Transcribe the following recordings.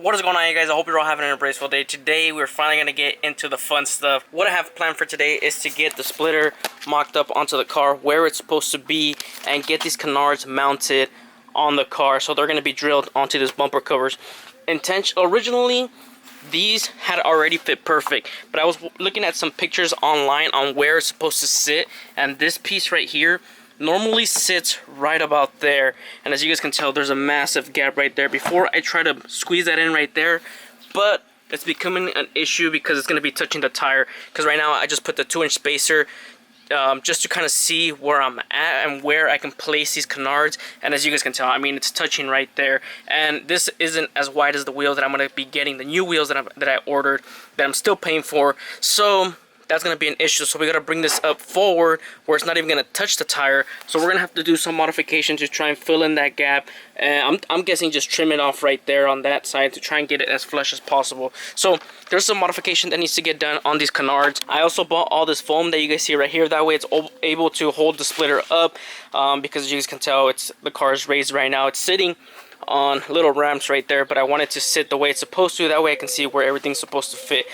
What is going on, you guys? I hope you're all having an embraceful day. Today we're finally going to get into the fun stuff. What I have planned for today is to get the splitter mocked up onto the car where it's supposed to be and get these canards mounted on the car. So they're going to be drilled onto these bumper covers. Originally these had already fit perfect, but I was looking at some pictures online on where it's supposed to sit, and this piece right here normally sits right about there, and as you guys can tell, there's a massive gap right there. Before I try to squeeze that in right there, but it's becoming an issue because it's going to be touching the tire, because right now I just put the 2-inch spacer just to kind of see where I'm at and where I can place these canards. And as you guys can tell, I mean, it's touching right there, and this isn't as wide as the wheel that I'm going to be getting, the new wheels that I ordered that I'm still paying for. So that's going to be an issue. So we got to bring this up forward where it's not even going to touch the tire. So we're going to have to do some modification to try and fill in that gap. And I'm guessing just trim it off right there on that side to try and get it as flush as possible. So there's some modification that needs to get done on these canards. I also bought all this foam that you guys see right here. That way it's able to hold the splitter up, because as you guys can tell, the car is raised right now. It's sitting on little ramps right there, but I want it to sit the way it's supposed to. That way I can see where everything's supposed to fit.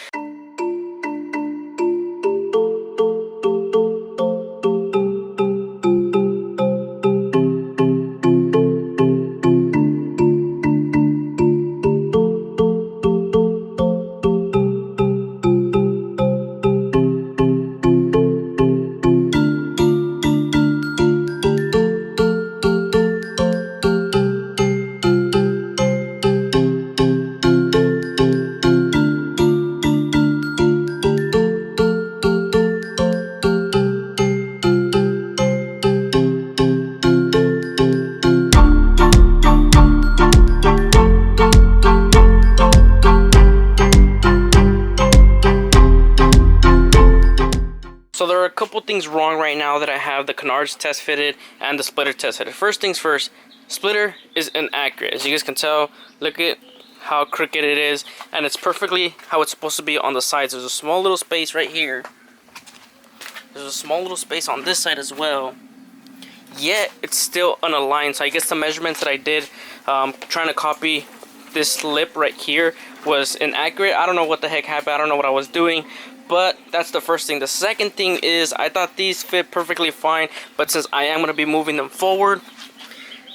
So there are a couple things wrong right now that I have the canards test fitted and the splitter test fitted. First things first, splitter is inaccurate. As you guys can tell, look at how crooked it is, and it's perfectly how it's supposed to be on the sides. There's a small little space right here. There's a small little space on this side as well. Yet it's still unaligned. So I guess the measurements that I did trying to copy this lip right here was inaccurate. I don't know what the heck happened. I don't know what I was doing. But that's the first thing. The second thing is I thought these fit perfectly fine, but since I am going to be moving them forward,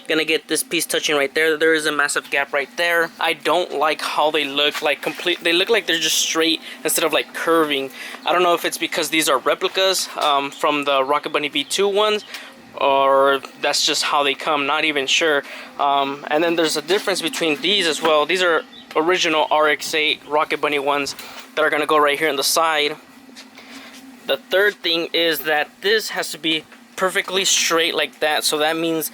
gonna get this piece touching right there. There is a massive gap right there. I don't like how they look, like they look like they're just straight instead of like curving. I don't know if it's because these are replicas from the Rocket Bunny V2 ones, or that's just how they come, not even sure. And then there's a difference between these as well. These are original RX-8 Rocket Bunny ones that are gonna go right here on the side. The third thing is that this has to be perfectly straight like that, so that means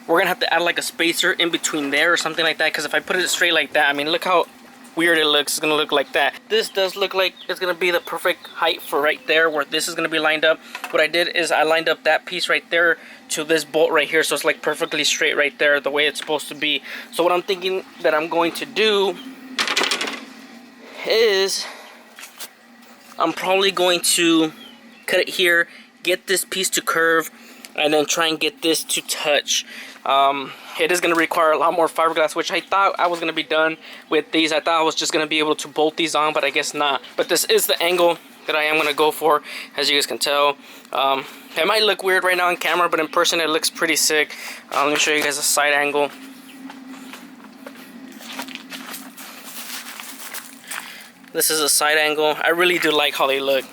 we're gonna have to add like a spacer in between there or something like that, because if I put it straight like that, I mean, look how weird it looks. It's gonna look like that. This does look like it's gonna be the perfect height for right there where this is gonna be lined up. What I did is I lined up that piece right there to this bolt right here, so it's like perfectly straight right there the way it's supposed to be. So what I'm thinking that I'm going to do is I'm probably going to cut it here, get this piece to curve, and then try and get this to touch. It is going to require a lot more fiberglass, which I thought I was going to be done with these. I thought I was just going to be able to bolt these on, but I guess not. But this is the angle that I am going to go for, as you guys can tell. It might look weird right now on camera, but in person it looks pretty sick. Let me show you guys a side angle. This is a side angle. I really do like how they look.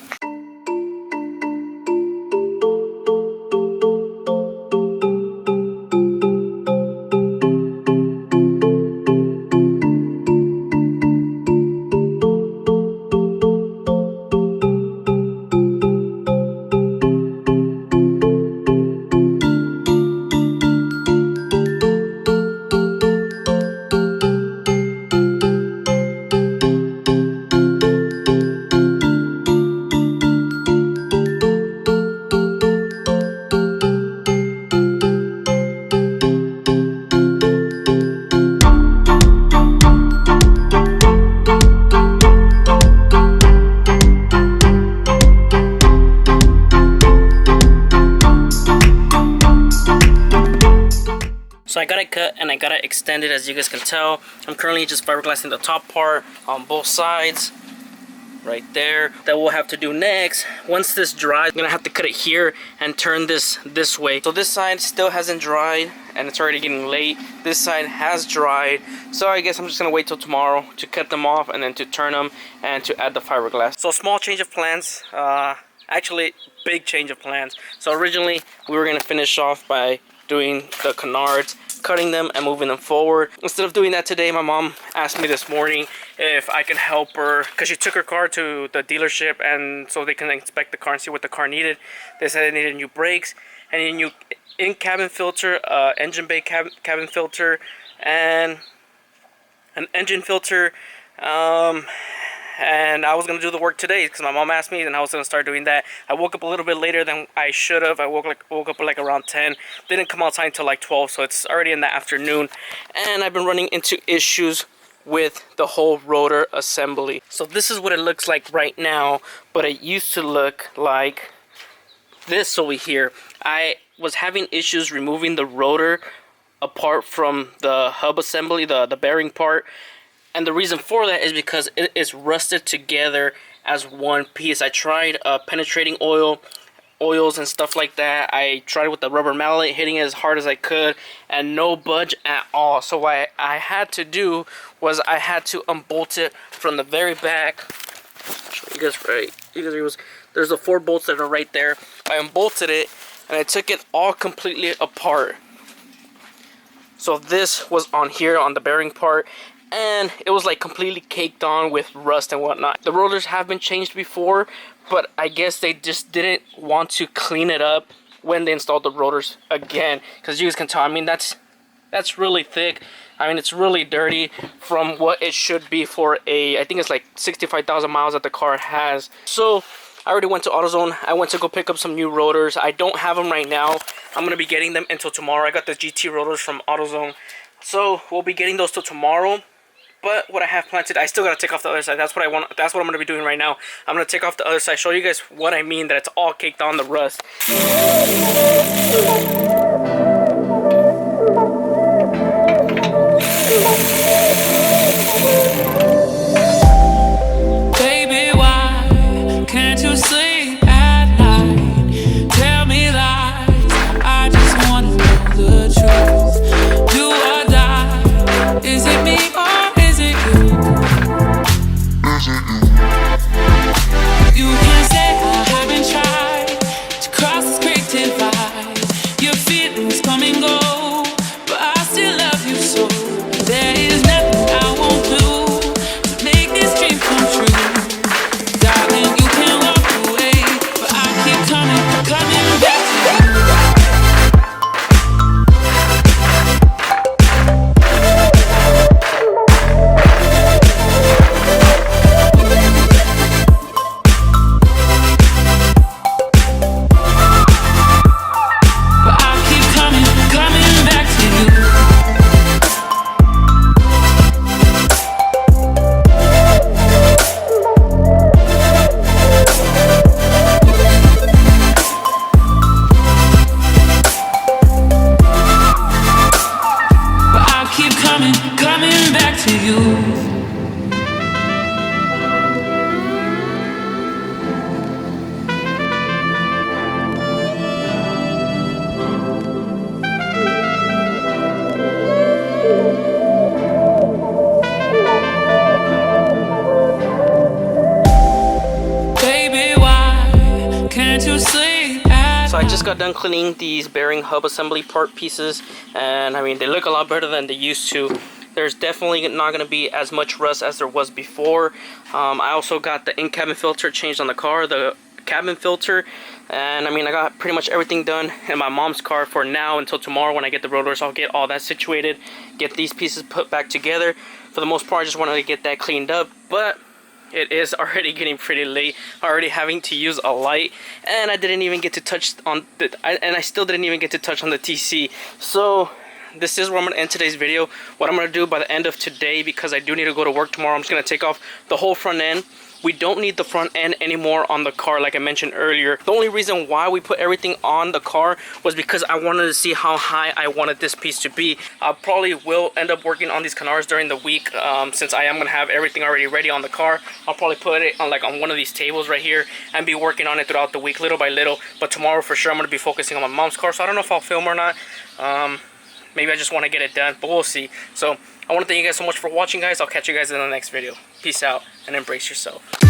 got it cut and I got it extended, as you guys can tell. I'm currently just fiberglassing the top part on both sides. Right there. That we'll have to do next. Once this dries, I'm gonna have to cut it here and turn this way. So this side still hasn't dried and it's already getting late. This side has dried, so I guess I'm just gonna wait till tomorrow to cut them off and then to turn them and to add the fiberglass. So small change of plans, actually big change of plans. So originally we were gonna finish off by doing the canards, cutting them and moving them forward. Instead of doing that today, my mom asked me this morning if I can help her, because she took her car to the dealership and so they can inspect the car and see what the car needed. They said it needed new brakes and a new in-cabin filter, engine bay cabin filter, and an engine filter. And I was going to do the work today because my mom asked me, and I was going to start doing that. I woke up a little bit later than I should have. I woke up like around 10. Didn't come outside until like 12, so it's already in the afternoon. And I've been running into issues with the whole rotor assembly. So this is what it looks like right now, but it used to look like this over here. I was having issues removing the rotor apart from the hub assembly, the bearing part. And the reason for that is because it is rusted together as one piece. I tried penetrating oils and stuff like that. I tried with the rubber mallet, hitting it as hard as I could, and no budge at all. So what I had to do was I had to unbolt it from the very back. Show you guys right. There's the 4 bolts that are right there. I unbolted it and I took it all completely apart. So this was on here on the bearing part, and it was like completely caked on with rust and whatnot. The rotors have been changed before, but I guess they just didn't want to clean it up when they installed the rotors again, because you guys can tell, I mean, that's really thick. I mean, it's really dirty from what it should be for I think it's like 65,000 miles that the car has. So I already went to AutoZone. I went to go pick up some new rotors. I don't have them right now. I'm going to be getting them until tomorrow. I got the GT rotors from AutoZone, so we'll be getting those till tomorrow. But what I have planned today, I still got to take off the other side. That's what I want. That's what I'm going to be doing right now. I'm going to take off the other side, show you guys what I mean, that it's all caked on the rust. Baby, why can't you sleep at night? Tell me lies, I just want to know the truth. Do or die, is it me or is it you? You can say I haven't tried to cross this great divide. Your feelings come and go, but I still love you so. There is nothing I won't do to make this dream come true. Darling, you can walk away, but I keep coming back to you. But I keep coming back to you. But I keep coming back to you. Baby, why can't you sleep at So I just got done cleaning these bearing hub assembly part pieces, and I mean, they look a lot better than they used to. There's definitely not going to be as much rust as there was before. I also got the in-cabin filter changed on the car, the cabin filter, and I mean, I got pretty much everything done in my mom's car for now until tomorrow when I get the rotors. I'll get all that situated, get these pieces put back together. For the most part, I just wanted to get that cleaned up, but it is already getting pretty late. Already having to use a light, and I didn't even get to touch on the I still didn't even get to touch on the TC. So this is where I'm going to end today's video. What I'm going to do by the end of today, because I do need to go to work tomorrow, I'm just going to take off the whole front end We don't need the front end anymore on the car, like I mentioned earlier. The only reason why we put everything on the car was because I wanted to see how high I wanted this piece to be. I probably will end up working on these Canards during the week, since I am going to have everything already ready on the car. I'll probably put it on on one of these tables right here and be working on it throughout the week, little by little. But tomorrow for sure I'm going to be focusing on my mom's car, so I don't know if I'll film or not. Maybe I just want to get it done, but we'll see. So I want to thank you guys so much for watching, guys. I'll catch you guys in the next video. Peace out and embrace yourself.